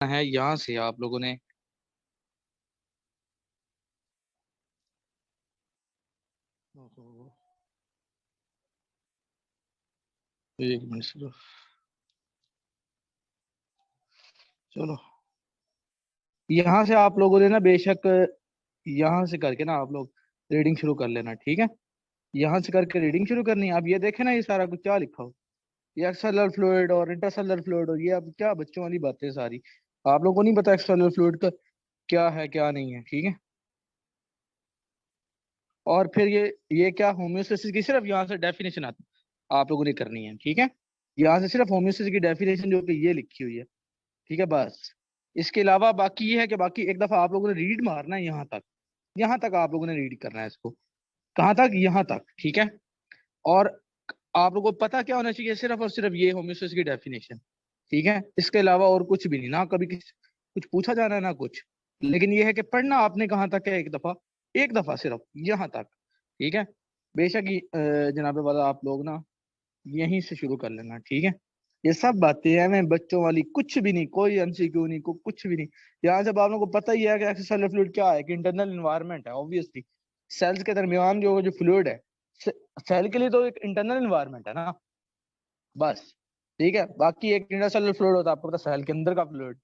ہے یہاں سے آپ لوگوں نے ایک منٹ صرف، چلو یہاں سے آپ لوگوں نے نا بے شک یہاں سے کر کے نا آپ لوگ ریڈنگ شروع کر لینا، ٹھیک ہے؟ یہاں سے کر کے ریڈنگ شروع کرنی ہے. اب یہ دیکھیں نا یہ سارا کچھ کیا لکھا ہو، یہ ایکسٹرنل فلوئڈ اور انٹرسیلر فلوئڈ، اور یہ اب کیا بچوں والی باتیں ساری. آپ لوگوں کو نہیں پتا ایکسٹرنل فلوئڈ کا کیا ہے کیا نہیں ہے، ٹھیک ہے؟ اور پھر یہ کیا ہومیوسٹیسس کی صرف یہاں سے ڈیفینیشن آپ لوگوں نے کرنی ہے، ٹھیک ہے؟ یہاں سے صرف ہومیوسٹیسس کی ڈیفینیشن جو کہ یہ لکھی ہوئی ہے، ٹھیک ہے؟ بس اس کے علاوہ باقی یہ ہے کہ باقی ایک دفعہ آپ لوگوں نے ریڈ مارنا ہے یہاں تک آپ لوگوں نے ریڈ کرنا ہے اس کو. کہاں تک؟ یہاں تک، ٹھیک ہے؟ اور آپ لوگوں کو پتا کیا ہونا چاہیے؟ صرف اور صرف یہ ہومیوسٹیسس کی ڈیفینیشن، ٹھیک ہے؟ اس کے علاوہ اور کچھ بھی نہیں، نہ کبھی کچھ پوچھا جانا ہے نہ کچھ. لیکن یہ ہے کہ پڑھنا آپ نے کہاں تک ہے؟ ایک دفعہ صرف یہاں تک، ٹھیک ہے؟ بے شک جناب والا آپ لوگ نا یہیں سے شروع کر لینا، ٹھیک ہے؟ یہ سب باتیں ہیں میں بچوں والی، کچھ بھی نہیں، کوئی ایم سی کیو نہیں، کچھ بھی نہیں. یہاں جب آپ لوگوں کو پتہ ہی ہے کہ ایکسٹرنل فلوئڈ کیا ہے، کہ انٹرنل انوائرمنٹ ہے. اوبویسلی سیلز کے درمیان جو فلوئڈ ہے، سیل کے لیے تو ایک انٹرنل انوائرمنٹ ہے نا، بس، ٹھیک ہے؟ باقی ایک انٹرسیلر فلوئڈ ہوتا ہے، آپ کو پتا سیل کے اندر کا فلوئڈ،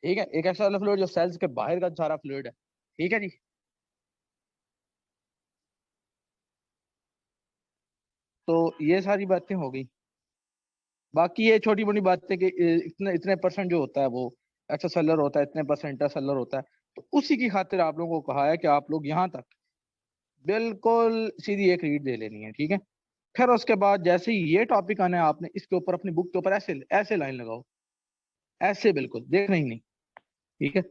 ٹھیک ہے؟ ایک ایکسٹرنل فلوئڈ جو سیلز کے باہر کا سارا فلوئڈ ہے، ٹھیک ہے جی؟ تو یہ ساری باتیں ہو گئی. باقی یہ چھوٹی موٹی باتیں کہ اتنے پرسنٹ جو ہوتا ہے وہ ایکسٹرا سیلر ہوتا ہے، اتنے پرسنٹ انٹر سیلر ہوتا ہے. تو اسی کی خاطر آپ لوگوں کو کہا ہے کہ آپ لوگ یہاں تک بالکل سیدھی ایک ریڈ دے لینی ہے، ٹھیک ہے؟ پھر اس کے بعد جیسے ہی یہ ٹاپک آنا ہے، آپ نے اس کے اوپر اپنی بک کے اوپر ایسے لائن لگاؤ، ایسے بالکل دیکھنا ہی نہیں، ٹھیک ہے؟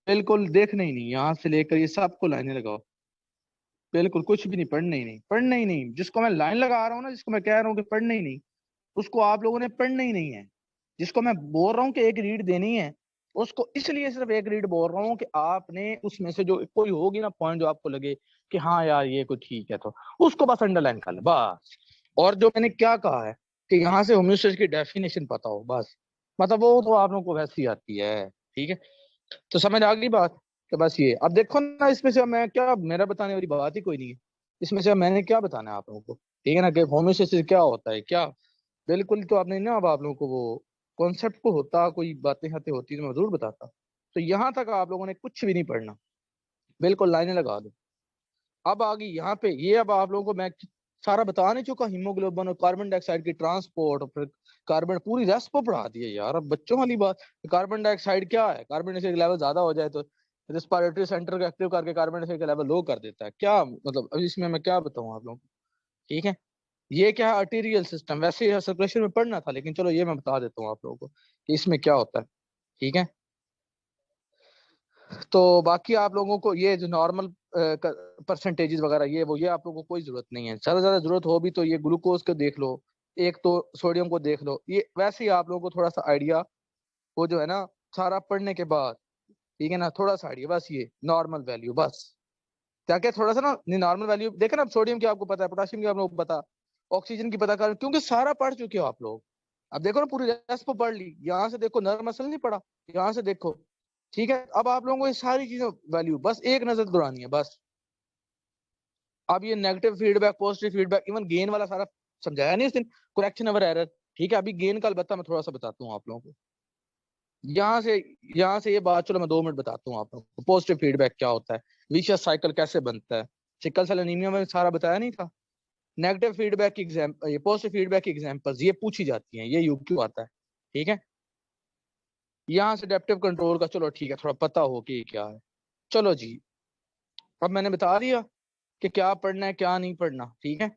بالکل دیکھنا ہی نہیں، یہاں سے لے کر یہ سب کو لائنیں لگاؤ، بالکل کچھ بھی نہیں، پڑھنا ہی نہیں. جس کو میں لائن لگا رہا ہوں نا، جس کو میں کہہ رہا ہوں کہ پڑھنا ہی نہیں، اس کو آپ لوگوں نے پڑھنا ہی نہیں ہے. جس کو میں بول رہا ہوں کہ ایک ریڈ دینی ہے، اس کو اس لیے صرف ایک ریڈ بول رہا ہوں کہ آپ نے اس میں سے جو کوئی ہوگی نا پوائنٹ جو آپ کو لگے کہ ہاں یار یہ کوئی ٹھیک ہے، تو اس کو بس انڈر لائن کر لیں بس. اور جو میں نے کیا کہا ہے کہ یہاں سے ہومیوسٹیسس کی ڈیفینیشن پتا ہو، بس مطلب وہ تو آپ لوگوں کو ویسے ہی آتی ہے، ٹھیک ہے؟ تو سمجھ آ گئی بات کہ بس یہ. اب دیکھو نا اس میں سے میں کیا، میرا بتانے والی بات ہی کوئی نہیں ہے اس میں سے. میں نے کیا بتانا ہے آپ لوگوں کو، ٹھیک ہے نا؟ کہ ہومیوسٹیسس کیا ہوتا ہے کیا، بالکل. تو آپ نے نا اب آپ لوگوں کو وہ کانسیپٹ کو ہوتا، کوئی باتیں ہوتی تو میں ضرور بتاتا. تو یہاں تک آپ لوگوں نے کچھ بھی نہیں پڑھنا، بالکل لائنیں لگا دو. اب آگئی یہاں پہ یہ، اب آپ لوگوں کو میں سارا بتا نہیں چکا، ہیموگلوبن اور کاربن ڈائی آکسائڈ کی ٹرانسپورٹ، اور پھر کاربن پوری ریسپو پڑھا دی ہے یار. اب بچوں والی بات، کاربن ڈائی آکسائڈ کیا ہے؟ کاربن ڈائی آکسائڈ کا لیول زیادہ ہو جائے تو ریسپیریٹری سینٹر کو ایکٹیو کر کے کاربن ڈائی آکسائڈ کا لیول لو کر دیتا ہے. کیا مطلب اب اس میں کیا بتاؤں آپ لوگوں کو، ٹھیک ہے؟ یہ کیا ہے؟ Arterial system. ویسے سرکولیشن میں پڑھنا تھا، لیکن چلو یہ میں بتا دیتا ہوں آپ لوگوں کو کہ اس میں کیا ہوتا ہے، ٹھیک ہے؟ تو باقی آپ لوگوں کو یہ جو نارمل پرسنٹیجز وغیرہ یہ آپ لوگوں کو کوئی ضرورت نہیں ہے. زیادہ زیادہ ضرورت ہو بھی تو یہ گلوکوز کو دیکھ لو، ایک تو سوڈیم کو دیکھ لو. یہ ویسے ہی آپ لوگوں کو تھوڑا سا آئیڈیا وہ جو ہے نا سارا پڑھنے کے بعد، ٹھیک ہے نا؟ تھوڑا سا آئیڈیا بس، یہ نارمل ویلیو بس. کیا کیا تھوڑا سا نا نارمل ویلیو دیکھیں نا. سوڈیم کی آپ کو پتا ہے، پوٹاشیم کی آپ لوگوں کو پتا، آکسیجن کی پتا کر، کیونکہ سارا پڑھ چکے ہو آپ لوگ. اب دیکھو نا پوری ریسپو پڑھ لی، یہاں سے دیکھو نرم مسل نہیں پڑھا، یہاں سے دیکھو، ٹھیک ہے؟ اب آپ لوگوں کو یہ ساری چیزیں ویلیو بس ایک نظر دورانی ہے بس. اب یہ negative feedback, positive feedback, even gain والا سارا سمجھایا نہیں اس دن، کریکشن اوور ایرر، ٹھیک ہے؟ ابھی گین کا البتہ میں تھوڑا سا بتاتا ہوں آپ لوگوں کو. یہاں سے یہ بات چلو میں 2 منٹ بتاتا ہوں آپ لوگوں کو. پوزیٹو فیڈ بیک کیا ہوتا ہے، ویشس سائیکل کیسے بنتا ہے، سکل سیل انیمیا میں سارا بتایا نہیں تھا. نیگیٹو فیڈ بیک کی ایگزامپل، یہ پوزیٹو فیڈ بیک کی ایگزامپلز یہ پوچھی جاتی ہیں، یہ یو کیو آتا ہے، ٹھیک ہے؟ یہاں سے ایڈیپٹیو کنٹرول کا چلو ٹھیک ہے، تھوڑا پتہ ہو کہ یہ کیا ہے. چلو جی اب میں نے بتا دیا کہ کیا پڑھنا ہے کیا نہیں پڑھنا، ٹھیک ہے؟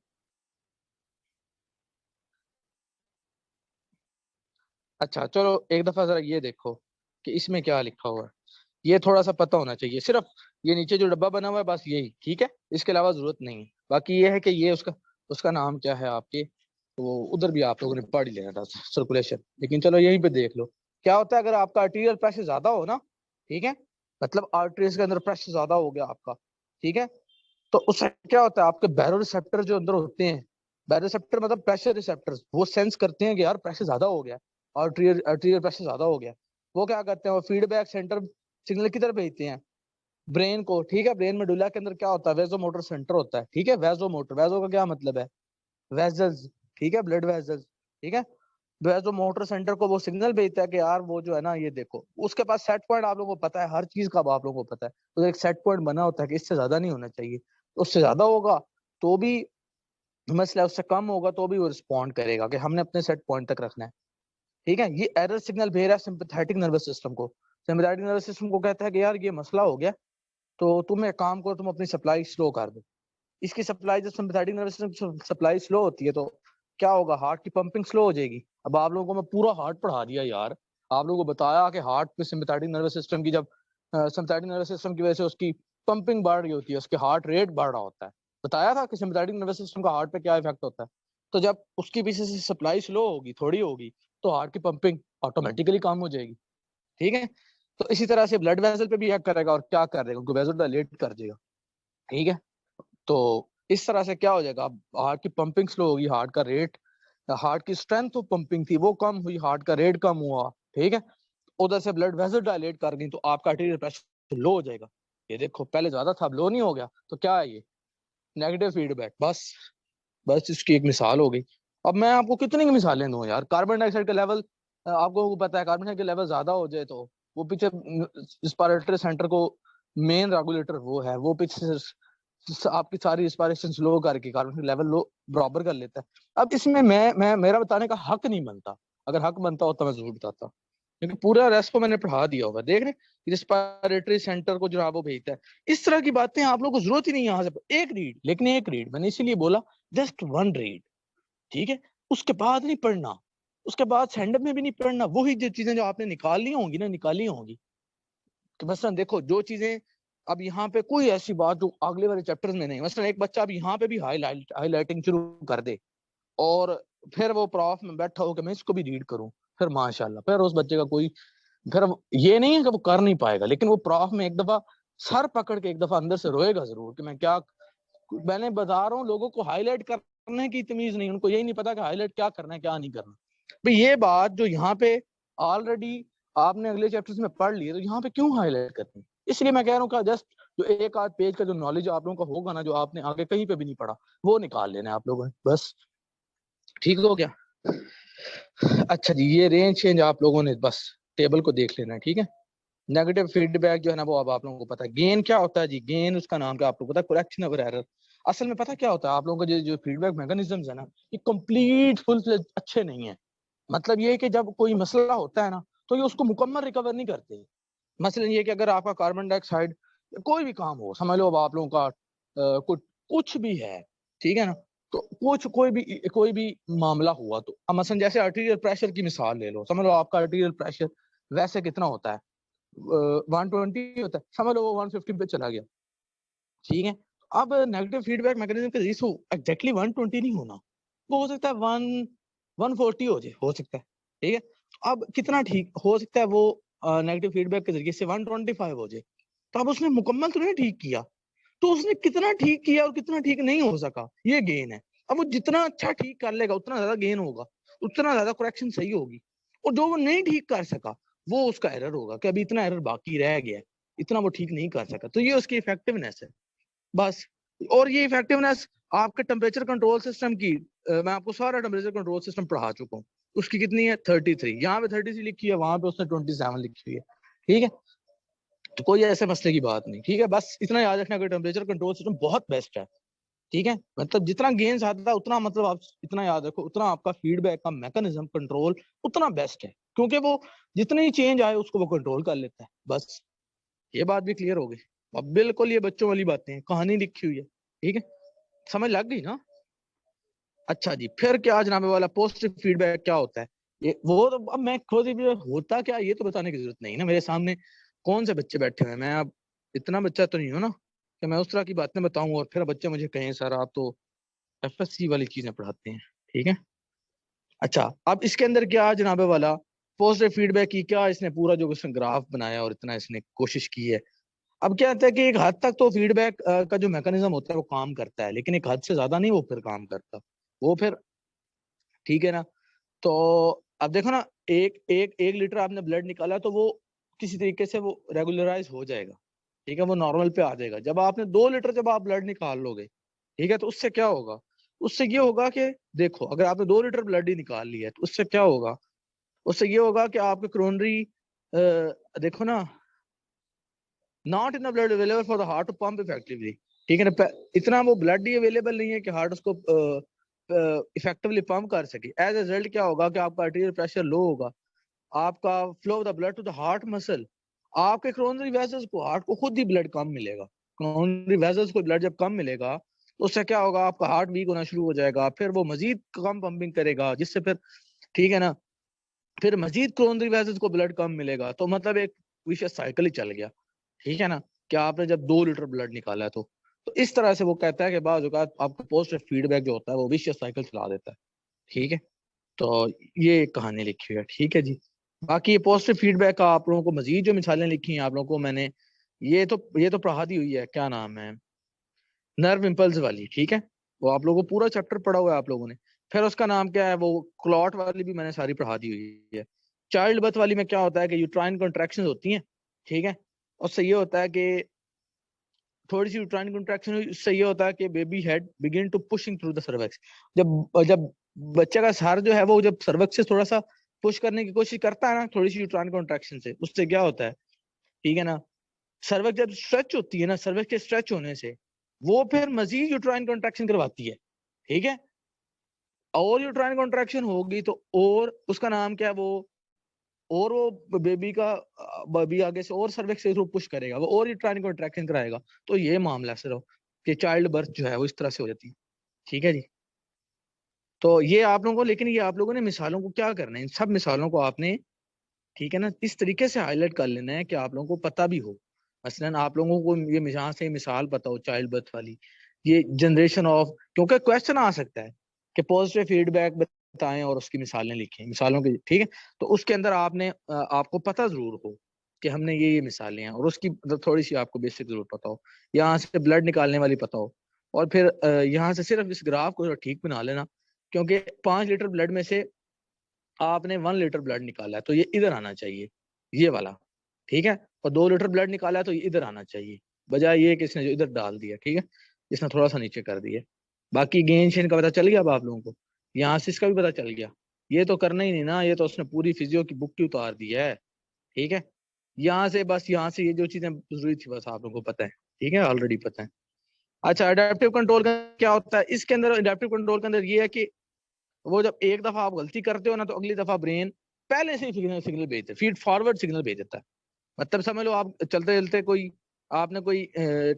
اچھا چلو ایک دفعہ ذرا یہ دیکھو کہ اس میں کیا لکھا ہوا ہے. یہ تھوڑا سا پتہ ہونا چاہیے، صرف یہ نیچے جو ڈبہ بنا ہوا ہے بس یہی، ٹھیک ہے؟ اس کے علاوہ ضرورت نہیں. باقی یہ ہے کہ یہ اس کا نام کیا ہے آپ کے، وہ ادھر بھی آپ لوگوں نے پڑھ ہی لینا تھا، سرکولیشن. لیکن چلو یہیں پہ دیکھ لو کیا ہوتا ہے اگر آپ کا آرٹیریل پریشر زیادہ ہو نا، ٹھیک ہے؟ مطلب آرٹریز کے اندر پریشر زیادہ ہو گیا آپ کا، ٹھیک ہے؟ تو اس سے کیا ہوتا ہے، آپ کے بیرو ریسپٹر جو اندر ہوتے ہیں، بیرو ریسپٹر مطلب پریشر ریسپٹر، وہ سینس کرتے ہیں کہ یار پریشر زیادہ ہو گیا، آرٹریل پریشر زیادہ ہو گیا. وہ کیا کرتے ہیں, وہ فیڈ بیک سینٹر سگنل کدھر بھیجتے ہیں, برین کو, ٹھیک ہے. برین میڈولا کے اندر کیا ہوتا ہے, ویزو موٹر سینٹر ہوتا ہے, ٹھیک ہے. ویزو موٹر, ویزو کا کیا مطلب ہے, ویزلز, ٹھیک ہے, بلڈ ویزلز, ٹھیک ہے. ویزو موٹر سینٹر کو وہ سگنل بھیجتا ہے کہ یار وہ جو ہے نا یہ دیکھو, اس کے پاس سیٹ پوائنٹ آپ لوگوں کو پتا ہے, ہر چیز کا آپ لوگوں کو پتا ہے, تو ایک سیٹ پوائنٹ بنا ہوتا ہے کہ اس سے زیادہ نہیں ہونا چاہیے, اس سے زیادہ ہوگا تو بھی مسئلہ, اس سے کم ہوگا تو بھی وہ رسپونڈ کرے گا کہ ہم نے اپنے سیٹ پوائنٹ تک رکھنا ہے, ٹھیک ہے. یہ ایرر سگنل بھیج رہا ہے سمپیتھیٹک نروس سسٹم کو. سمپیتھیٹک نروس سسٹم کو کہتا ہے کہ یار یہ مسئلہ ہو گیا تو تم ایک کام کرو, تم اپنی سپلائی سلو کر دو. اس کی سپلائی, جب سمپیتھیٹک نروس سسٹم سپلائی سلو ہوتی ہے تو کیا ہوگا, ہارٹ کی پمپنگ سلو ہو جائے گی. اب آپ لوگوں کو میں پورا ہارٹ پڑھا دیا یار, آپ لوگوں کو بتایا کہ ہارٹ پہ سمپیتھیٹک نروس سسٹم کی, جب سمپیتھیٹک نروس سسٹم کی وجہ سے اس کی پمپنگ بڑھ رہی ہوتی ہے, اس کے ہارٹ ریٹ بڑھ رہا ہوتا ہے, بتایا تھا کہ سمپیتھیٹک نروس سسٹم کا ہارٹ پہ کیا افیکٹ ہوتا ہے. تو جب اس کی پیچھے سے سپلائی سلو ہوگی, تھوڑی ہوگی, تو ہارٹ کی پمپنگ آٹومیٹیکلی کم ہو جائے گی, ٹھیک ہے. تو اسی طرح سے بلڈ ویزل پہ بھی ایکٹ کرے گا, اور کیا کر دے گا, ان کو ویزل ڈائلیٹ کر دے گا, ٹھیک ہے. تو اس طرح سے کیا ہو جائے گا, ہارٹ کی پمپنگ سلو ہوگی, ہارٹ کا ریٹ, ہارٹ کی اسٹرینتھ آف پمپنگ تھی وہ کم ہوئی, ہارٹ کا ریٹ کم ہوا, ٹھیک ہے. ادھر سے بلڈ ویزل ڈائلیٹ کر گئی تو آپ کا آرٹریل پریشر لو ہو جائے گا. یہ دیکھو پہلے زیادہ تھا, اب لو نہیں ہو گیا, تو کیا ہے یہ نیگیٹو فیڈ بیک. بس اس کی ایک مثال ہو گئی. اب میں آپ کو کتنی مثالیں دوں یار. کاربن ڈائی آکسائڈ کا لیول آپ کو پتا ہے, کاربن ڈائی آکسائڈ کا لیول زیادہ ہو جائے تو وہ پیچھے ریسپیریٹری سینٹر کو مین ریگولیٹر وہ ہے, وہ پیچھے آپ کی ساری ریسپیریشن سلو کر کے کاربن ڈائی لیول لو برابر کر لیتا ہے. اب اس میں میرا بتانے کا حق نہیں بنتا, اگر حق بنتا ہوتا میں ضرور بتاتا, کیونکہ پورا ریسٹ کو میں نے پڑھا دیا ہوگا. دیکھ رہے ریسپیریٹری سینٹر کو جو ہے وہ بھیجتا ہے. اس طرح کی باتیں آپ لوگوں کو ضرورت ہی نہیں یہاں سے, ایک ریڈ, لیکن ایک ریڈ میں نے اسی لیے بولا جسٹ ون ریڈ, ٹھیک ہے. اس کے بعد نہیں پڑھنا, اس کے بعد سینڈ اپ میں بھی نہیں پڑھنا. وہی جو چیزیں جو آپ نے نکالنی ہوں گی نا, نکالنی ہوں گی کہ مثلا دیکھو جو چیزیں اب یہاں پہ کوئی ایسی بات جو اگلے والے چیپٹر میں نہیں, مثلا ایک بچہ اب یہاں پہ بھی ہائی لائٹنگ شروع کر دے, اور پھر وہ پروف میں بیٹھا ہو کہ میں اس کو بھی ریڈ کروں, پھر ماشاءاللہ پھر اس بچے کا کوئی, پھر یہ نہیں ہے کہ وہ کر نہیں پائے گا, لیکن وہ پروف میں ایک دفعہ سر پکڑ کے ایک دفعہ اندر سے روئے گا ضرور کہ میں نے بتا رہا ہوں لوگوں کو ہائی لائٹ کرنے کی تمیز نہیں, ان کو یہی نہیں پتا کہ ہائی لائٹ کیا کرنا ہے کیا نہیں کرنا. بھئی یہ بات جو یہاں پہ آلریڈی آپ نے اگلے چیپٹرز میں پڑھ لی ہے, تو یہاں پہ کیوں ہائی لائٹ کرنی. اس لیے میں کہہ رہا ہوں کہ جسٹ جو ایک آدھ پیج کا جو نالج آپ لوگوں کا ہوگا نا, جو آپ نے آگے کہیں پہ بھی نہیں پڑھا, وہ نکال لینا ہے آپ لوگوں نے, بس ٹھیک ہو گیا. اچھا جی, یہ رینج چینج آپ لوگوں نے بس ٹیبل کو دیکھ لینا ہے, ٹھیک ہے. نیگیٹو فیڈ بیک جو ہے نا وہ اب آپ لوگوں کو پتا ہے. گین کیا ہوتا ہے جی, گین اس کا نام کیا آپ کو پتا ہے, کریکشن اور ایرر. اصل میں پتا کیا ہوتا ہے آپ لوگوں کا جو فیڈ بیک میکانزمز ہے نا, یہ کمپلیٹ فل اچھے نہیں ہیں. مطلب یہ کہ جب کوئی مسئلہ ہوتا ہے نا تو یہ اس کو مکمل ریکور نہیں کرتے. مثلا یہ کہ اگر آپ کا کاربن ڈائی آکسائڈ کوئی بھی کام ہو, سمجھ لو اب آپ لوگوں کا کچھ بھی ہے, ٹھیک ہے نا, تو کوئی بھی معاملہ ہوا, تو مثلا جیسے آرٹیریل پریشر کی مثال لے لو. سمجھ لو آپ کا آرٹیریل پریشر ویسے کتنا ہوتا ہے, 120 ہوتا ہے, سمجھ لو وہ 150 پہ چلا گیا, ٹھیک ہے. اب نیگیٹو فیڈ بیک میکانزم کے ذریعے سے ایگزیکٹلی 120 نہیں ہونا, وہ ہو سکتا ہے 140 ہو جائے, ہو سکتا ہے, ٹھیک ہے. اب کتنا ٹھیک ہو سکتا ہے وہ نیگیٹو فیڈ بیک کے ذریعے سے 125 ہو جائے, تو اب اس نے مکمل تو نہیں ٹھیک کیا, تو اس نے کتنا ٹھیک کیا اور کتنا ٹھیک نہیں ہو سکا, یہ گین ہے. اب وہ جتنا اچھا ٹھیک کر لے گا اتنا زیادہ گین ہوگا, اتنا زیادہ کریکشن صحیح ہوگی. اور جو وہ نہیں ٹھیک کر سکا وہ اس کا ایرر ہوگا کہ ابھی اتنا ایرر باقی رہ گیا, اتنا وہ ٹھیک نہیں کر سکا. تو یہ اس کی افیکٹونیس ہے بس. اور یہ افیکٹونیس آپ کے ٹمپریچر کنٹرول سسٹم کی, میں آپ کو سارا ٹمپریچر کنٹرول سسٹم پڑھا چکا ہوں, اس کی کتنی ہے 33, یہاں پہ 33 لکھی ہے, وہاں پہ اس نے 27 لکھی ہوئی ہے, ٹھیک ہے. تو کوئی ایسے مسئلے کی بات نہیں, ٹھیک ہے. بس اتنا یاد رکھنا کہ ٹمپریچر کنٹرول سسٹم بہت بیسٹ ہے, ٹھیک ہے. مطلب جتنا گین زیادہ ہے اتنا, مطلب آپ اتنا یاد رکھو, اتنا آپ کا فیڈ بیک کا میکانزم کنٹرول اتنا بیسٹ ہے, کیونکہ وہ جتنی چینج آئے اس کو وہ کنٹرول کر لیتا ہے. بس یہ بات بھی کلیئر ہو گئی. اب بالکل یہ بچوں والی باتیں ہیں, کہانی لکھی ہوئی ہے, ٹھیک ہے, سمجھ لگ گئی نا. اچھا جی, پھر کیا جناب والا پوزیٹیو فیڈ بیک کیا ہوتا ہے, یہ وہ تو اب میں خود ہی ہوتا کیا یہ تو بتانے کی ضرورت نہیں نا, میرے سامنے کون سے بچے بیٹھے ہوئے ہیں, میں اب اتنا بچہ تو نہیں ہوں نا کہ میں اس طرح کی باتیں بتاؤں اور پھر بچے مجھے کہیں سر آپ تو ایف ایس سی والی چیزیں پڑھاتے ہیں, ٹھیک ہے. اچھا, اب اس کے اندر کیا جناب والا پوزیٹیو فیڈ بیک کی کیا اس نے پورا جو اس نے گراف بنایا اور اتنا اس نے کوشش کی ہے. اب کیا ہوتا ہے کہ ایک حد تک تو فیڈ بیک کا جو میکانزم ہوتا ہے وہ کام کرتا ہے, لیکن ایک حد سے زیادہ نہیں وہ پھر کام کرتا, وہ پھر ٹھیک ہے نا. تو اب دیکھو نا ایک ایک ایک لیٹر آپ نے بلڈ نکالا تو وہ کسی طریقے سے وہ ریگولرائز ہو جائے گا, ٹھیک ہے, وہ نارمل پہ آ جائے گا. جب آپ نے 2 لیٹر جب آپ بلڈ نکال لو گے, ٹھیک ہے, تو اس سے کیا ہوگا, اس سے یہ ہوگا کہ دیکھو اگر آپ نے 2 لیٹر بلڈ ہی نکال لیا ہے تو اس سے کیا ہوگا, اس سے یہ ہوگا کہ آپ کے کرونری دیکھو نا not in blood available for the heart to pump effectively, ٹھیک ہے نا, اتنا وہ بلڈ ہی اویلیبل نہیں ہے کہ ہارٹ اس کو افیکٹولی پمپ کر سکے. ایز اے ریزلٹ کیا ہوگا کہ آپ کا آرٹیریل پریشر لو ہوگا, آپ کا flow of the blood to the heart muscle, آپ کے کرونری ویزلز کو ہارٹ کو خود ہی بلڈ کم ملے گا. کرونری ویزلز کو بلڈ جب کم ملے گا تو اس سے کیا ہوگا, آپ کا ہارٹ ویک ہونا شروع ہو جائے گا, پھر وہ مزید کم پمپنگ کرے گا, جس سے پھر ٹھیک ہے نا پھر مزید کرونری ویزلز کو بلڈ کم ملے گا, تو مطلب ایک ویشس سائیکل ہی چل گیا, ٹھیک ہے نا, کہ آپ نے جب 2 لیٹر بلڈ نکالا ہے تو اس طرح سے وہ کہتا ہے کہ بعض اوقات آپ کا پوزیٹیو فیڈ بیک جو ہوتا ہے وہ ویشس سائیکل چلا دیتا ہے, ٹھیک ہے. تو یہ ایک کہانی لکھی ہوئی ہے, ٹھیک ہے جی. باقی یہ پوزیٹیو فیڈ بیک کا آپ لوگوں کو مزید جو مثالیں لکھی ہیں آپ لوگوں کو میں نے, یہ تو پڑھا دی ہوئی ہے, کیا نام ہے, نرو امپلس والی, ٹھیک ہے, وہ آپ لوگوں کو پورا چیپٹر پڑھا ہوا ہے آپ لوگوں نے. پھر اس کا نام کیا ہے, وہ کلوٹ والی بھی میں نے ساری پڑھا دی ہوئی ہے. چائلڈ برتھ والی میں کیا ہوتا ہے کہ یوٹرائن کنٹریکشن ہوتی ہیں, ٹھیک ہے, اس سے یہ ہوتا ہے کہ تھوڑی سی یوٹرائن کنٹریکشن, اس سے یہ ہوتا ہے کہ baby head began to pushing through the cervix. جب بچے کا سر جو ہے وہ جب سروکس سے تھوڑا سا پش کرنے کی کوشش کرتا ہے نا تھوڑی سی یوٹرائن کنٹریکشن سے, اس سے کیا ہوتا ہے, ٹھیک ہے نا, سروکس جب اسٹریچ ہوتی ہے نا, سروکس کے اسٹریچ ہونے سے وہ پھر مزید یوٹرائن کنٹریکشن کرواتی ہے, ٹھیک ہے, اور یوٹرائن کنٹریکشن ہوگی تو اور اس کا نام کیا ہے, وہ بیبی آگے سے اور سروکس سے پش کرے گا, وہ اور یوٹرائن کنٹریکشن کرائے گا. تو یہ معاملہ صرف کہ چائلڈ برتھ جو ہے وہ اس طرح سے ہو جاتی ہے, ٹھیک ہے جی. تو یہ آپ لوگوں کو, لیکن یہ آپ لوگوں نے مثالوں کو کیا کرنا ہے, ان سب مثالوں کو آپ نے, ٹھیک ہے نا, اس طریقے سے ہائی لائٹ کر لینا ہے کہ آپ لوگوں کو پتہ بھی ہو. مثلاً آپ لوگوں کو یہ یہاں سے مثال پتہ ہو چائلڈ برتھ والی, یہ جنریشن آف, کیونکہ کویسچن آ سکتا ہے کہ پازیٹیو فیڈ بیک بتائیں اور اس کی مثالیں لکھیں, مثالوں کی, ٹھیک ہے, تو اس کے اندر آپ کو پتہ ضرور ہو کہ ہم نے یہ مثالیں ہیں, اور اس کی تھوڑی سی آپ کو بیسک ضرور پتہ ہو, یہاں سے بلڈ نکالنے والی پتہ ہو, اور پھر یہاں سے صرف اس گراف کو ٹھیک بنا لینا, کیونکہ 5 لیٹر بلڈ میں سے آپ نے 1 لیٹر بلڈ نکالا ہے تو یہ ادھر آنا چاہیے, یہ والا, ٹھیک ہے, اور 2 لیٹر بلڈ نکالا ہے تو یہ ادھر آنا چاہیے, بجائے یہ کہ اس نے جو ادھر ڈال دیا, ٹھیک ہے, اس نے تھوڑا سا نیچے کر دیا. باقی گین شین کا پتہ چل گیا اب آپ لوگوں کو, یہاں سے اس کا بھی پتہ چل گیا. یہ تو کرنا ہی نہیں نا, یہ تو اس نے پوری فزیو کی بک کی اتار دی ہے, ٹھیک ہے. یہاں سے بس یہاں سے یہ جو چیزیں ضروری تھی بس آپ لوگوں کو پتہ ہے, ٹھیک ہے, آلریڈی پتہ ہے. اچھا, اڈیپٹیو کنٹرول کا کیا ہوتا ہے, اس کے اندر اڈیپٹیو کنٹرول کے اندر یہ ہے کہ وہ جب ایک دفعہ آپ غلطی کرتے ہو نا تو اگلی دفعہ برین پہلے سے ہی سگنل بھیجتے, فیڈ فارورڈ سگنل بھیج دیتا ہے. مطلب سمجھ لو آپ چلتے چلتے کوئی آپ نے کوئی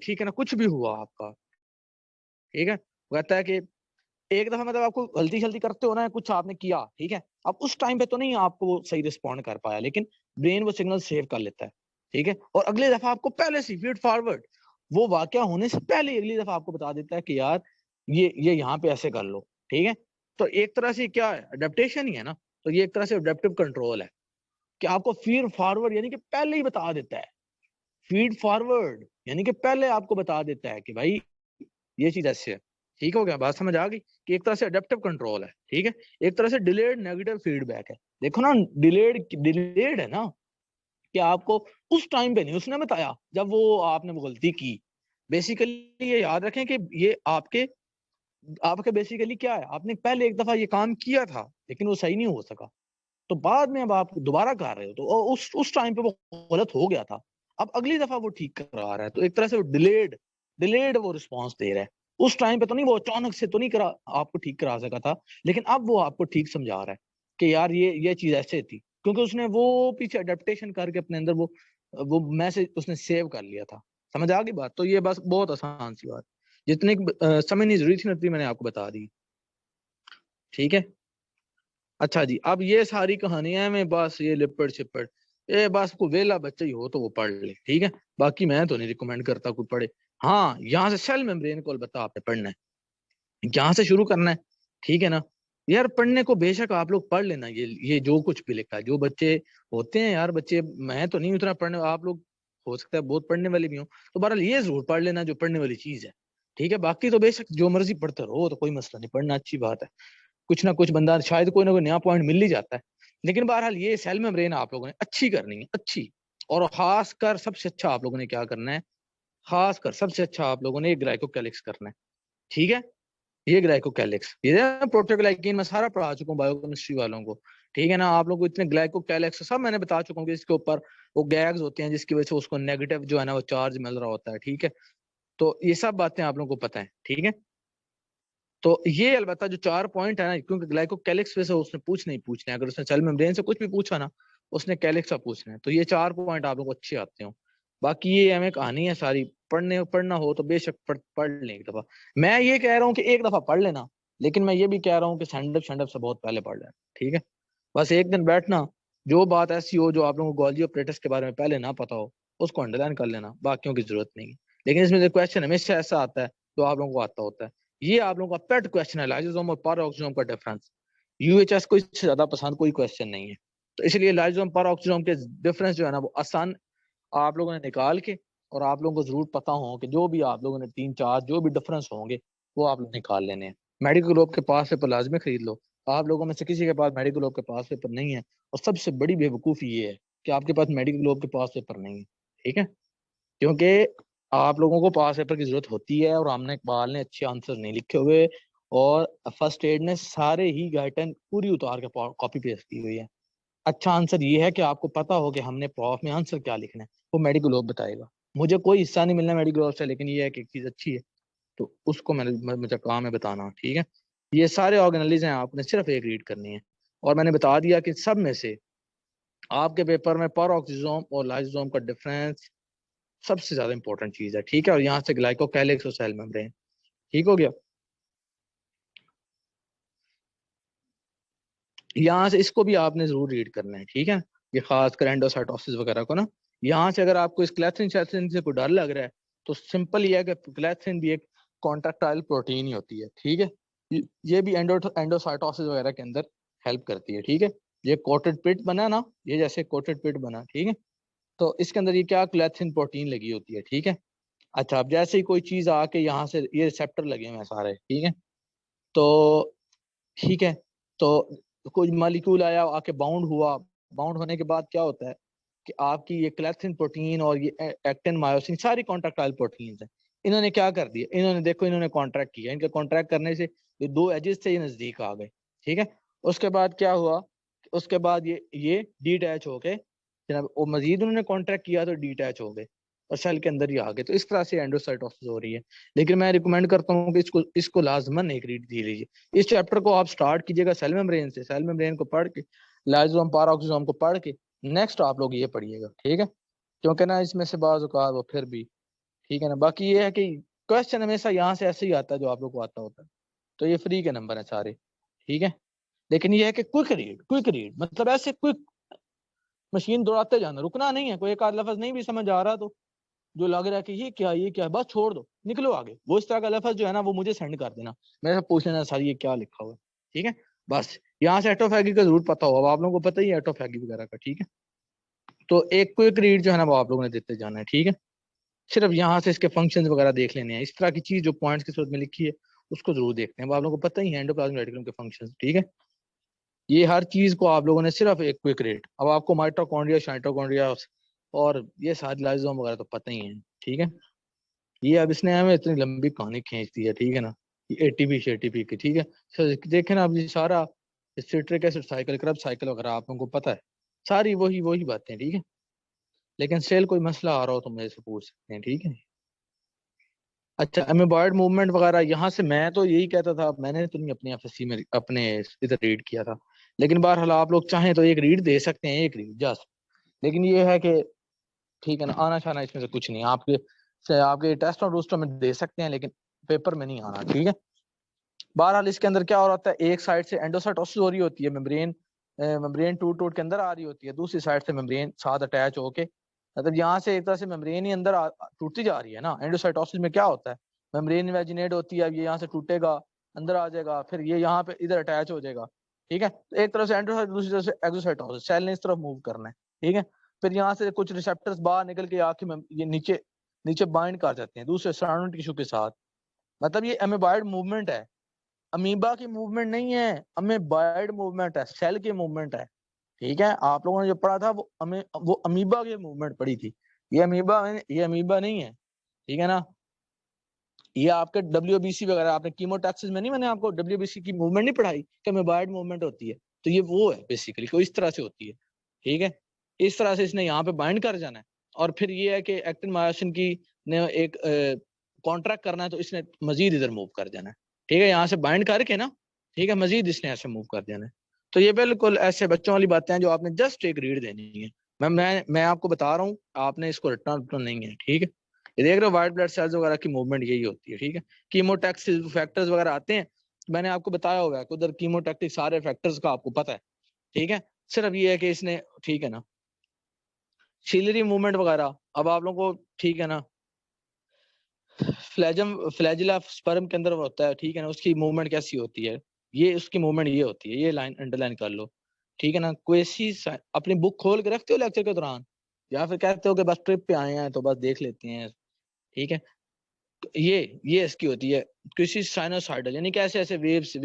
ٹھیک ہے نا, کچھ بھی ہوا آپ کا, ٹھیک ہے, وہ کہتا ہے کہ ایک دفعہ مطلب آپ کو غلطی شلطی کرتے ہو نا, کچھ آپ نے کیا, ٹھیک ہے, اب اس ٹائم پہ تو نہیں آپ کو وہ صحیح رسپونڈ کر پایا, لیکن برین وہ سگنل سیو کر لیتا ہے, ٹھیک ہے, اور اگلی دفعہ آپ کو پہلے سے فیڈ فارورڈ وہ واقعہ ہونے سے پہلے اگلی دفعہ آپ کو بتا دیتا ہے کہ یار یہ یہاں پہ ایسے کر لو, ٹھیک ہے. تو ایک طرح سے کیا ہے, اڈیپٹیشن ہی ہے نا, تو یہ ایک طرح سے اڈیپٹیو کنٹرول ہے کہ آپ کو فیڈ فارورڈ یعنی کہ پہلے ہی بتا دیتا ہے, فیڈ فارورڈ یعنی کہ پہلے آپ کو بتا دیتا ہے کہ بھائی یہ چیز ایسے ہے, ٹھیک ہو گیا, بات سمجھ آ گئی کہ ایک طرح سے اڈیپٹیو کنٹرول ہے, ٹھیک ہے, ایک طرح سے ڈیلیڈ نیگیٹو فیڈ بیک ہے. دیکھو نا ڈیلیڈ ہے نا, کہ آپ کو اس ٹائم پہ نہیں اس نے بتایا جب وہ آپ نے وہ غلطی کی. بیسیکلی یہ یاد رکھیں کہ یہ آپ کے بیسیکلی کیا ہے, آپ نے پہلے ایک دفعہ یہ کام کیا تھا لیکن وہ صحیح نہیں ہو سکا, تو بعد میں اب آپ دوبارہ کر رہے ہو تو اس ٹائم پہ وہ غلط ہو گیا تھا, اب اگلی دفعہ وہ ٹھیک کرا رہا ہے, تو ایک طرح سے وہ ڈیلیڈ وہ رسپانس دے رہا ہے. اس ٹائم پہ تو نہیں, وہ اچانک سے تو نہیں آپ کو ٹھیک کرا سکا تھا, لیکن اب وہ آپ کو ٹھیک سمجھا رہا ہے کہ یار یہ چیز ایسے تھی, کیونکہ اس نے وہ پیچھے اڈیپٹیشن کر کے اپنے اندر وہ میسج اس نے سیو کر لیا تھا. سمجھ آ گئی بات, تو یہ بس بہت آسان سی بات, جتنے سمجھنی ضروری تھی نا میں نے آپ کو بتا دی, ٹھیک ہے. اچھا جی, اب یہ ساری کہانیاں میں بس یہ لپڑ چپڑ, بس کو ویلا بچہ ہی ہو تو وہ پڑھ لے, ٹھیک ہے, باقی میں تو نہیں ریکمینڈ کرتا کوئی پڑھے. ہاں, یہاں سے سیل میمبرین کو البتہ آپ نے پڑھنا ہے, یہاں سے شروع کرنا ہے, ٹھیک ہے نا. یار پڑھنے کو بے شک آپ لوگ پڑھ لینا, یہ جو کچھ بھی لکھا ہے, جو بچے ہوتے ہیں یار, بچے میں تو نہیں اتنا پڑھنے, آپ لوگ ہو سکتا ہے بہت پڑھنے والے بھی ہوں, تو بہرحال یہ ضرور پڑھ لینا جو پڑھنے والی چیز ہے, ٹھیک ہے. باقی تو بے شک جو مرضی پڑھتے رہو, تو کوئی مسئلہ نہیں, پڑھنا اچھی بات ہے, کچھ نہ کچھ بندہ شاید کوئی نہ کوئی نیا پوائنٹ مل ہی جاتا ہے. لیکن بہرحال یہ سیل میمبرین آپ لوگوں نے اچھی کرنی ہے، اچھی، اور خاص کر سب سے اچھا آپ لوگوں نے کیا کرنا ہے، خاص کر سب سے اچھا آپ لوگوں نے یہ گلائکوکیلکس کرنا ہے، ٹھیک ہے، یہ گلائکوکیلکس، یہ پروٹوگلائکین میں سارا پڑھا چکا ہوں بایو کیمسٹری والوں کو، ٹھیک ہے نا، آپ لوگوں کو اتنے گلائکوکیلکس سب میں نے بتا چکا ہوں کہ اس کے اوپر وہ گیگز ہوتے ہیں جس کی وجہ سے اس کو نیگیٹو جو ہے نا وہ چارج مل رہا ہوتا ہے، ٹھیک ہے، تو یہ سب باتیں آپ لوگوں کو پتہ ہیں، ٹھیک ہے، تو یہ البتہ جو 4 پوائنٹ ہے نا، کیونکہ گلائکوکیلکس سے اس نے پوچھنا ہی پوچھنا ہے، اگر اس نے سیل میمبرین سے کچھ بھی پوچھا نا اس نے کیلکس سے پوچھنا ہے، تو یہ 4 پوائنٹ آپ لوگوں کو اچھے آتے ہوں، باقی یہ ہمیں کہانی ہے ساری، پڑھنا ہو تو بے شک پڑھ لیں ایک دفعہ، میں یہ کہہ رہا ہوں کہ ایک دفعہ پڑھ لینا، لیکن میں یہ بھی کہہ رہا ہوں کہ سینڈ اپ سے بہت پہلے پڑھ لینا، ٹھیک ہے، بس ایک دن بیٹھنا، جو بات ایسی ہو جو آپ لوگوں کو گولجی آپریٹرس کے بارے میں پہلے نہ پتا ہو اس کو انڈر لائن کر لینا، باقیوں کی ضرورت نہیں ہے، لیکن اس میں جو کویشچن ہمیشہ ایسا آتا ہے جو آپ لوگوں کو آتا ہوتا ہے، یہ آپ لوگوں کا پیٹ کویشچن ہے، لائزوزوم اور پیروکسیزوم کا ڈفرنس، یو ایچ ایس کو اس سے زیادہ پسند کوئی کویشچن نہیں ہے، تو اس لیے لائزوزوم پیروکسیزوم کے ڈفرنس جو ہے نا وہ آسان آپ لوگوں نے نکال کے، اور آپ لوگوں کو ضرور پتا ہو کہ جو بھی آپ لوگوں نے 3-4 جو بھی ڈفرنس ہوں گے وہ آپ لوگ نکال لینے ہیں، میڈیکل گلوب کے پاس پیپر لازمی خرید لو، آپ لوگوں میں سے کسی کے پاس میڈیکل گلوب کے پاس پیپر نہیں ہے، اور سب سے بڑی بے وقوفی یہ ہے کہ آپ کے پاس میڈیکل گلوب کے پاس پیپر نہیں ہے، ٹھیک ہے، کیونکہ آپ لوگوں کو پاس پیپر کی ضرورت ہوتی ہے، اور ہم نے اقبال نے اچھے آنسر نہیں لکھے ہوئے، اور فرسٹ ایڈ نے سارے ہی گائیڈن پوری اتار کے کاپی پیسٹ کی ہوئی ہے، اچھا آنسر یہ ہے کہ آپ کو پتا ہو کہ ہم نے پروف میں آنسر کیا لکھنا ہے، وہ میڈیکل گلوب بتائے گا، مجھے کوئی حصہ نہیں ملنا میڈیکل گلوب سے، لیکن یہ ہے کہ ایک چیز اچھی ہے تو اس کو مجھے کام ہے بتانا، ٹھیک ہے، یہ سارے آرگنلیز ہیں، آپ نے صرف ایک ریڈ کرنی ہے، اور میں نے بتا دیا کہ سب میں سے آپ کے پیپر میں پیروکسیزوم اور لائزوزوم کا ڈفرینس سب سے زیادہ امپورٹنٹ چیز ہے، ٹھیک ہے، اور یہاں سے گلائکوکیلکس اور سیل میمبرین، ٹھیک ہو گیا، یہاں سے اس کو بھی آپ نے ضرور ریڈ کرنا ہے، ٹھیک ہے، یہ خاص کر اینڈوسائٹوسس وغیرہ کو نا، یہاں سے اگر آپ کو اس کلیتھرین شیتھرین سے کوئی ڈر لگ رہا ہے تو سمپل یہ ہے کہ کلیتھرین بھی ایک کانٹریکٹائل پروٹین ہی ہوتی ہے، ٹھیک ہے، یہ بھی اینڈوسائٹوسس وغیرہ کے اندر ہیلپ کرتی ہے، ٹھیک ہے، یہ کوٹڈ پٹ بنا نا، یہ جیسے کوٹڈ پٹ بنا، ٹھیک ہے، تو اس کے اندر یہ کیا کلیتھرین پروٹین لگی ہوتی ہے، ٹھیک ہے، اچھا اب جیسے ہی کوئی چیز آ کے یہاں سے یہ ریسیپٹر لگے ہوئے ہیں سارے، ٹھیک ہے، تو ٹھیک ہے، تو کوئی مالیکول آیا آ کے باؤنڈ ہوا، باؤنڈ ہونے کے بعد کیا ہوتا ہے کہ آپ کی یہ کلیتھرین پروٹین اور یہ ایکٹن مایوسین ساری کانٹریکٹائل پروٹینز ہیں، انہوں نے کیا کر دیا، انہوں نے دیکھو انہوں نے کانٹریکٹ کیا، ان کے کانٹریکٹ کرنے سے یہ 2 ایجز تھے یہ نزدیک آ گئے، ٹھیک ہے، اس کے بعد کیا ہوا، اس کے بعد یہ ڈی اٹیچ ہو کے جناب وہ مزید انہوں نے کانٹریکٹ کیا تو ڈی اٹیچ ہو گئے اور سیل کے اندر ہی آ گئے، تو اس طرح سے اینڈوسائٹوسس ہو رہی ہے، لیکن میں ریکمینڈ کرتا ہوں کہ اس کو لازماً ایک ریڈ دی لیجیے، اس چیپٹر کو آپ سٹارٹ کیجیے گا سیل میمبرین سے، سیل میمبرین کو پڑھ کے لائزوزوم پیروکسیزوم کو پڑھ کے نیکسٹ آپ لوگ یہ پڑھیے گا، ٹھیک ہے، کیونکہ نا اس میں سے بعض اوقات وہ پھر بھی ٹھیک ہے نا، باقی یہ ہے کہ کویشچن ہمیشہ یہاں سے ایسے ہی آتا ہے جو آپ لوگ کو آتا ہوتا ہے، تو یہ فری کے نمبر ہیں سارے، ٹھیک ہے، لیکن یہ ہے کہ کوئک ریڈ مطلب ایسے کوئک مشین دوڑاتے جانا، رکنا نہیں ہے، کوئی ایک آدھ لفظ نہیں بھی سمجھ آ رہا تو جو لگ رہا ہے کہ یہ کیا بس چھوڑ دو، نکلو آگے، وہ اس طرح کا لفظ جو ہے نا وہ مجھے سینڈ کر دینا، میرے سے پوچھ لینا سر یہ کیا لکھا ہوا ہے، ٹھیک ہے، بس یہاں سے ایٹوفیگی کا ضرور پتا ہو، اب آپ لوگوں کو پتہ ہی ہے ایٹوفیگی وغیرہ کا، ٹھیک ہے، تو ایک کوئک ریڈ جو ہے نا وہ آپ لوگوں نے دیتے جانا ہے، ٹھیک ہے، صرف یہاں سے اس کے فنکشنز وغیرہ دیکھ لینے ہیں، اس طرح کی چیز جو پوائنٹس کی صورت میں لکھی ہے اس کو ضرور دیکھتے ہیں، وہ آپ لوگوں کو پتہ ہی ہے اینڈوپلازمک ریٹیکولم کے فنکشنز، ٹھیک ہے، یہ ہر چیز کو آپ لوگوں نے صرف ایک کوئک ریٹ، اب آپ کو مائٹوکونڈریا شائٹوکونڈریا اور یہ ساری لائزوم وغیرہ تو پتہ ہی ہیں، ٹھیک ہے، یہ اب اس نے ہمیں اتنی لمبی کہانی کھینچ دی ہے، ٹھیک ہے نا، یہ ATP کی، ٹھیک ہے، دیکھیں نا اب یہ سارا سٹرک ایسڈ سائیکل کرب سائیکل وغیرہ آپ لوگوں کو پتہ ہے، ساری وہی باتیں، ٹھیک ہے، لیکن اسٹل کوئی مسئلہ آ رہا ہو تو میرے سے پوچھ سکتے ہیں، ٹھیک ہے، اچھا امیبائڈ موومنٹ وغیرہ یہاں سے میں تو یہی کہتا تھا، میں نے تو نہیں اپنے FSC میں اپنے ادھر ریڈ کیا تھا، لیکن بہرحال آپ لوگ چاہیں تو ایک ریڈ دے سکتے ہیں، ایک ریڈ جسٹ، لیکن یہ ہے کہ ٹھیک ہے نا، آنا شانا اس میں سے کچھ نہیں، آپ کے ٹیسٹ اور روسٹر میں دے سکتے ہیں لیکن پیپر میں نہیں آنا، ٹھیک ہے، بہرحال اس کے اندر کیا ہو رہا ہے، ایک سائڈ سے اینڈوسائٹوسس ہو رہی ہوتی ہے، ممبرین ٹوٹ کے اندر آ رہی ہوتی ہے، دوسری سائڈ سے ممبرین ساتھ اٹیچ ہو کے، مطلب یہاں سے ایک طرح سے ممبرین ہی اندر ٹوٹتی جا رہی ہے نا، اینڈوسائٹوسس میں کیا ہوتا ہے ممبرین انویجنیٹ ہوتی ہے، یہ یہاں سے ٹوٹے گا اندر آ جائے گا، پھر یہ یہاں پہ ادھر اٹیچ ہو جائے گا، ٹھیک ہے، تو ایک طرف سے اینڈوسائٹ دوسری طرف سے ایگزوسائٹوسس، سیل نے اس طرف موو کرنا ہے، ٹھیک ہے، پھر یہاں سے کچھ ریسپٹرز باہر نکل کے آ کے یہ نیچے بائنڈ کر جاتے ہیں دوسرے سراؤنڈنگ ٹیشو کے ساتھ، مطلب یہ امیبائڈ موومنٹ ہے، امیبا کی موومنٹ نہیں ہے، امیبائڈ موومنٹ ہے، سیل کی موومنٹ ہے، ٹھیک ہے, آپ لوگوں نے جو پڑھا تھا وہ امیبا کی موومنٹ پڑھی تھی. یہ امیبا نہیں ہے, ٹھیک ہے نا. یہ آپ کے WBC وغیرہ, آپ نے کیموٹیکسس میں نہیں, میں نے آپ کو WBC کی موومنٹ نہیں پڑھائی کہ میبائڈ موومنٹ ہوتی ہے, تو یہ وہ ہے بیسیکلی, کوئی اس طرح سے ہوتی ہے. ٹھیک ہے, اس طرح سے اس نے یہاں پہ بائنڈ کر جانا ہے, اور پھر یہ ہے کہ ایکٹن مایوسن کی نے ایک کانٹریکٹ کرنا ہے, تو اس نے مزید ادھر موو کر جانا ہے. ٹھیک ہے, یہاں سے بائنڈ کر کے نا, ٹھیک ہے, مزید اس نے ایسے موو کر دینا ہے. تو یہ بالکل ایسے بچوں والی باتیں ہیں جو آپ نے جسٹ ایک ریڈ دینی ہے. میں آپ کو بتا رہا ہوں, آپ نے اس کو رٹنا نہیں ہے. ٹھیک ہے, یہ دیکھ رہے ہو وائٹ بلڈ سیلز وغیرہ کی موومنٹ یہی ہوتی ہے. ٹھیک ہے, کیموٹیکس فیکٹرز وغیرہ آتے ہیں, میں نے آپ کو بتایا ہوگا کہ ادھر کیموٹیکٹک سارے فیکٹرز کا آپ کو پتہ ہے. ٹھیک ہے, صرف یہ ہے کہ اس نے, ٹھیک ہے نا, سیلری موومنٹ وغیرہ اب آپ لوگوں کو, ٹھیک ہے نا, فلیجلا سپرم کے اندر ہوتا ہے. ٹھیک ہے نا, اس کی موومنٹ کیسی ہوتی ہے, یہ اس کی موومنٹ یہ ہوتی ہے, یہ لائن انڈر لائن کر لو. ٹھیک ہے نا, کوئی اپنی بک کھول کے رکھتے ہو لیکچر کے دوران, یا پھر کہتے ہو کہ بس ٹرپ پہ آئے ہیں تو بس دیکھ لیتے ہیں. ٹھیک ہے, یہ اس کی ہوتی ہے کسی سائنوسائڈل, یعنی کہ ایسے ویوز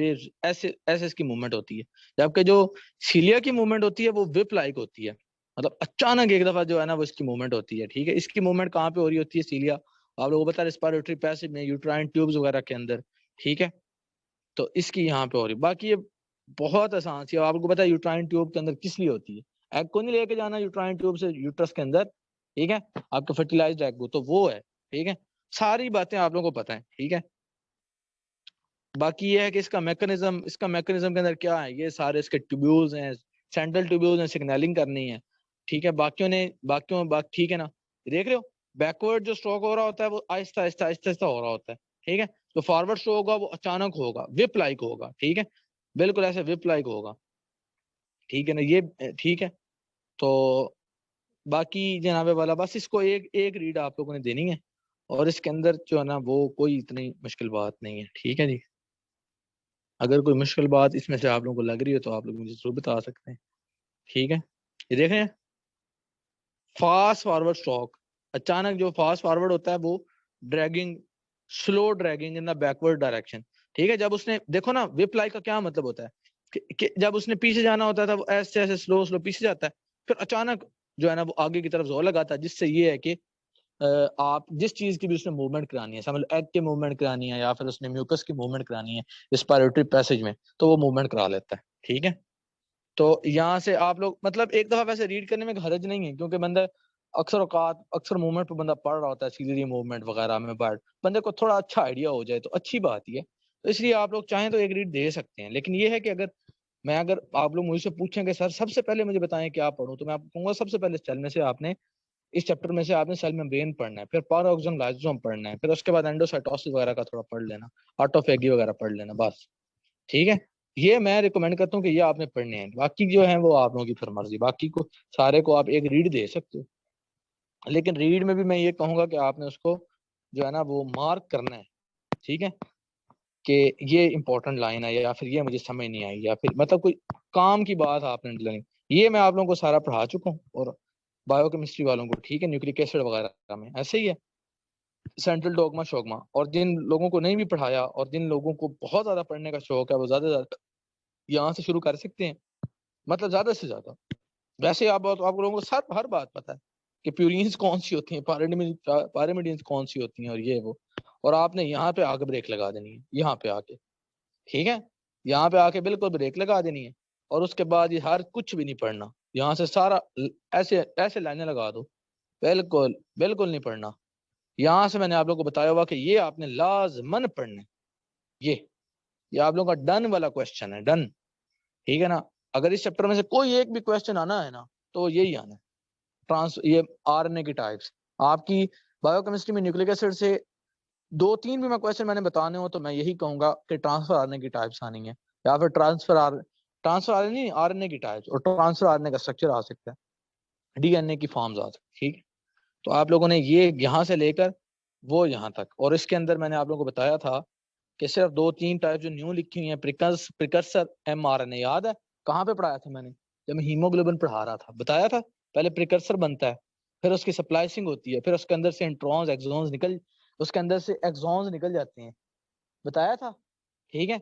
ایسے اس کی موومنٹ ہوتی ہے. جبکہ جو سیلیا کی موومنٹ ہوتی ہے وہ وپ لائک ہوتی ہے, مطلب اچانک ایک دفعہ جو ہے نا وہ اس کی موومنٹ ہوتی ہے. ٹھیک ہے, اس کی موومنٹ کہاں پہ ہو رہی ہوتی ہے سیلیا, آپ لوگوں کو پتا ہے ریسپیریٹری پیسیج میں, یوٹرائن ٹیوبز وغیرہ کے اندر. ٹھیک ہے, تو اس کی یہاں پہ ہو رہی. باقی یہ بہت آسان سی, آپ کو پتا ہے یوٹرائن ٹیوب کے اندر کس لیے ہوتی ہے, ایگ کو نہیں لے کے جانا یوٹرائن ٹیوب سے یوٹرس کے اندر. ٹھیک ہے, آپ کا فرٹیلائزڈ ایگ تو وہ ہے. ٹھیک ہے, ساری باتیں آپ لوگوں کو پتہ ہیں. ٹھیک ہے, باقی یہ ہے کہ اس کا میکنزم کے اندر کیا ہے, یہ سارے اس کے ٹیوبولز ہیں, سینٹرل ٹیوبولز ہیں, سگنلنگ کرنی ہے. ٹھیک ہے, ٹھیک ہے نا, دیکھ رہے ہو بیکورڈ جو اسٹروک ہو رہا ہوتا ہے وہ آہستہ آہستہ ہو رہا ہوتا ہے. ٹھیک ہے, تو فارورڈ اسٹروک ہوگا وہ اچانک ہوگا, وپ لائک ہوگا. ٹھیک ہے, بالکل ایسے وپ لائک ہوگا. ٹھیک ہے نا, یہ ٹھیک ہے. تو باقی جناب والا بس اس کو ایک ریڈ آپ لوگوں نے دینی ہے, اور اس کے اندر جو ہے نا وہ کوئی اتنی مشکل بات نہیں ہے. ٹھیک ہے جی, اگر کوئی مشکل بات اس میں سے آپ لوگوں کو لگ رہی ہے تو آپ لوگ مجھے ضرور بتا سکتے ہیں. ٹھیک ہے, یہ دیکھیں فاسٹ فارورڈ اسٹروک, اچانک جو فاسٹ فارورڈ ہوتا ہے وہ dragging, slow dragging in the backward direction. ٹھیک ہے, جب اس نے دیکھو نا وپ لائک کا کیا مطلب ہوتا ہے کہ جب اس نے پیچھے جانا ہوتا تھا وہ ایسے سلو پیچھے جاتا ہے, پھر اچانک جو ہے نا وہ آگے کی طرف زور لگاتا ہے, جس سے یہ ہے کہ آپ جس چیز کی بھی اس نے موومنٹ کرانی ہے, سمجھ لو ایگ کی موومنٹ کرانی ہے یا پھر اس نے میوکس کی موومنٹ کرانی ہے ریسپیریٹری پیسیج میں, تو وہ موومنٹ کرا لیتا ہے. ٹھیک ہے, تو یہاں سے آپ لوگ مطلب ایک دفعہ ویسے ریڈ کرنے میں حرج نہیں ہے, کیونکہ بندہ اکثر موومنٹ پہ بندہ پڑھ رہا ہوتا ہے, سیلری موومنٹ وغیرہ میں, بندے کو تھوڑا اچھا آئیڈیا ہو جائے تو اچھی بات ہی ہے. تو اس لیے آپ لوگ چاہیں تو ایک ریڈ دے سکتے ہیں, لیکن یہ ہے کہ اگر آپ لوگ مجھ سے پوچھیں کہ سر سب سے پہلے مجھے بتائیں کیا پڑھوں, تو میں آپ کو کہوں گا سب سے پہلے سیل میں سے آپ نے اس چیپٹر میں سے آپ نے سیل ممبرین پڑھنا ہے, پھر پیراکسم لائزوم پڑھنا ہے, پھر اس کے بعد اینڈوسائٹوسس وغیرہ کا تھوڑا پڑھ لینا, آٹوفیگی وغیرہ پڑھ لینا, بس. ٹھیک ہے, یہ میں ریکمینڈ کرتا ہوں کہ یہ آپ نے پڑھنے ہیں. باقی جو ہیں وہ آپ لوگوں کی پھر مرضی, باقی کو سارے کو آپ ایک ریڈ دے سکتے ہو, لیکن ریڈ میں بھی میں یہ کہوں گا کہ آپ نے اس کو جو ہے نا وہ مارک کرنا ہے. ٹھیک ہے, کہ یہ امپورٹنٹ لائن ہے, یا پھر یہ مجھے سمجھ نہیں آئی, یا پھر مطلب کوئی کام کی بات آپ نے, یہ میں آپ لوگوں کو سارا پڑھا چکا ہوں, اور بایو کیمسٹری والوں کو. ٹھیک ہے, نیوکلک ایسڈ وغیرہ میں ایسے ہی ہے, سینٹرل ڈوگما شوگما. اور جن لوگوں کو نہیں بھی پڑھایا اور جن لوگوں کو بہت زیادہ پڑھنے کا شوق ہے, وہ زیادہ یہاں سے شروع کر سکتے ہیں, مطلب زیادہ سے زیادہ. ویسے آپ لوگوں کو سب ہر بات پتہ ہے کہ پیورینز کون سی ہوتی ہیں, پیرامیڈینز کون سی ہوتی ہیں, اور یہ وہ, اور آپ نے یہاں پہ آ کے بریک لگا دینی ہے, یہاں پہ آ کے. ٹھیک ہے, یہاں پہ آ کے بالکل بریک لگا دینی ہے, اور اس کے بعد یہ ہر کچھ بھی نہیں پڑھنا, یہاں سے سارا ایسے لائنیں لگا دو, بالکل نہیں پڑھنا. یہاں سے میں نے آپ لوگوں کو بتایا ہوا کہ یہ آپ نے لازمن پڑھنا ہے, یہ آپ لوگوں کا ڈن والا کوشچن ہے, ڈن. ٹھیک ہے نا, اگر اس چیپٹر میں سے کوئی ایک بھی کوشچن آنا ہے نا تو یہی آنا ہے, یہ آر این اے کی ٹائپس. آپ کی بایو کیمسٹری میں نیوکلک ایسڈ سے 2-3 بھی میں کوشچن میں نے بتانے ہو تو میں یہی کہوں گا کہ ٹرانسفر آر این اے کی ٹائپس آنی ہے, یا پھر transfer R N R N A کی ٹائپس, اور ٹرانسفر آر این اے کا اسٹرکچر آ سکتا ہے, ڈی این اے کی فارمز آ سکتی. ٹھیک ہے, تو آپ لوگوں نے یہ یہاں سے لے کر وہ یہاں تک, اور اس کے اندر میں نے آپ لوگوں کو بتایا تھا کہ صرف 2-3 ٹائپ جو نیو لکھی ہوئی ہیں, پریکرسر ایم آر این اے, یاد ہے کہاں پہ پڑھایا تھا میں نے, جب میں ہیموگلوبن پڑھا رہا تھا, بتایا تھا پہلے پریکرسر بنتا ہے, پھر اس کی سپلائسنگ ہوتی ہے, پھر اس کے اندر سے انٹرونز ایکسونز اس کے اندر سے ایکسونز نکل جاتے ہیں, بتایا تھا. ٹھیک ہے,